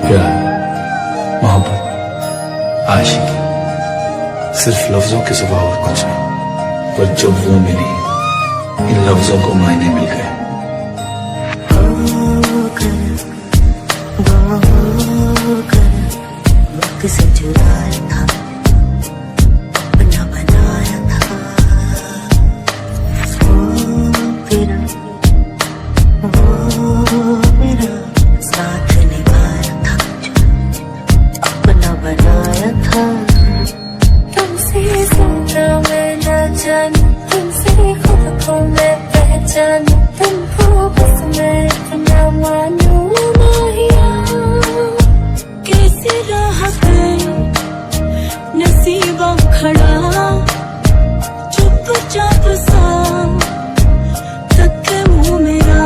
प्यार, मोहब्बत, आशिकी सिर्फ लफ्जों के सिवा और कुछ नहीं। पर जब वो मिली, इन लफ्जों को मायने मिल गए। से चुराया था, बना बनाया था, वो मेरा साथ निभाया था, अपना बनाया था। तुमसे सुनना मैं न जानू, तुमसे खुद को मैं पहचानू, तुमको बस मैं इतना मानू माहिया। कैसे राह नसीबा खड़ा चुपचाप सा तक मुँह मेरा।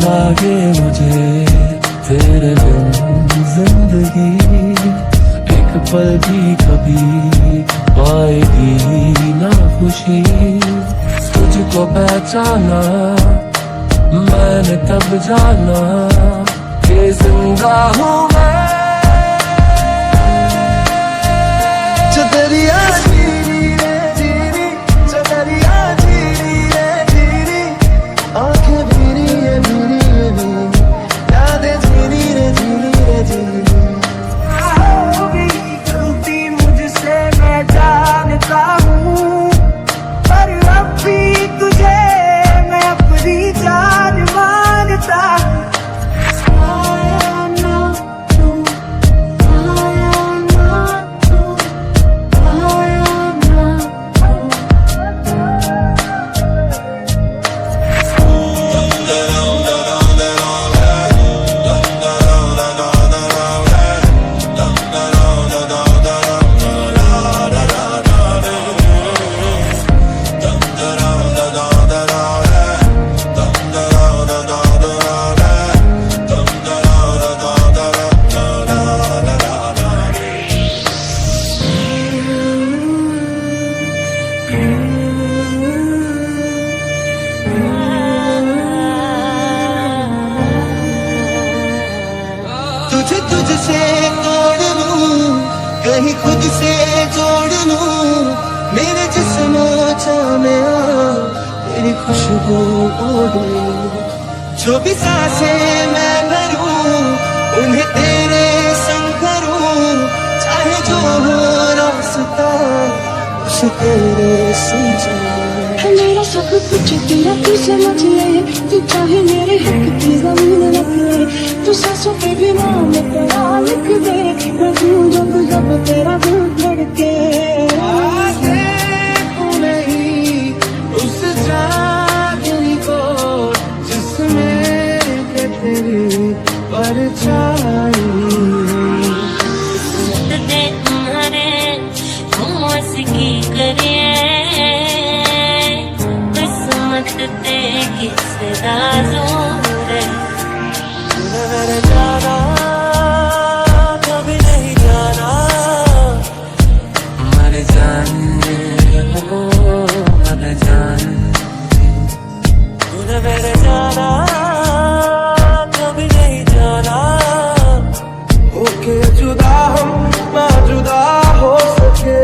लागे मुझे तेरे बिन जिंदगी, एक पल भी कभी पाएगी ना खुशी। तुझको पहचाना मैंने तब जाना कि जिंदा हूँ मैं। चदरिया जीरी रे जीरी, चदरिया जीरी रे जीरी, आंखें भीरी ये भीरी ये भीरी, यादें जीरी रे जीरी रे जीरी। होगी गलती मुझसे मैं जानता हूँ, पर अब भी तुझे मैं अपनी जान मानता हूँ। तुझे तुझसे तोड़ लूं, कहीं खुद से जोड़ लूं, मेरे जिस्म में तेरी खुशबू ओढ़ लूं। जो भी सांसें मैं भरूं, उन्हें तेरे संग करूं, चाहे जो हो रास्ता उसे तेरे संग चलूं। मेरा सब कुछ तेरा, तू समझ ले, तू चाहे मेरे हक की ज़मीन रख ले, तू सांसों पे भी नाम तेरा लिख दे, मैं हूँ जब जब तेरा दिल धड़के। नहीं उस चांदनी को जिसमें तेरी परछाई। दे तुम्हारे तुम की करे, किस्मत ते किस राज़ों रे। मैंने जाना कभी नहीं जाना, मर जाने को मर जाने। तूने मेरे जाना कभी नहीं जाना, ओके जुदा हम ना जुदा हो सके,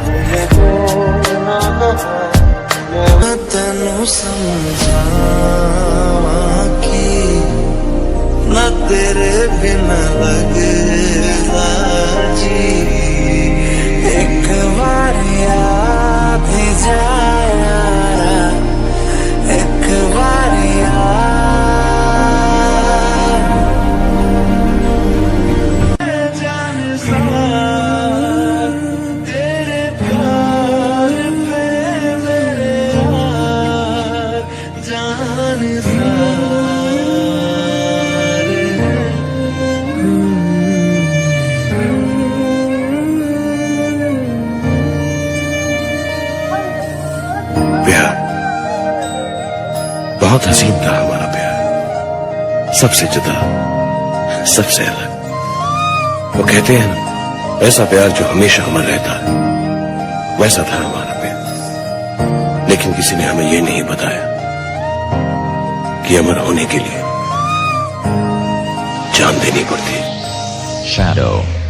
मुझे तो मैं तेनू समझा कि न तेरे बिना लगदा जी। एक बार याद जाया, एक बार जान सा तेरे प्यार पे मेरे यार जान सा। प्यार बहुत हसीन था हमारा प्यार, सबसे जुदा, सबसे अलग। वो कहते हैं ना, ऐसा प्यार जो हमेशा अमर रहता है, वैसा था हमारा प्यार। लेकिन किसी ने हमें ये नहीं बताया कि अमर होने के लिए जान देनी पड़ती है। Shadow.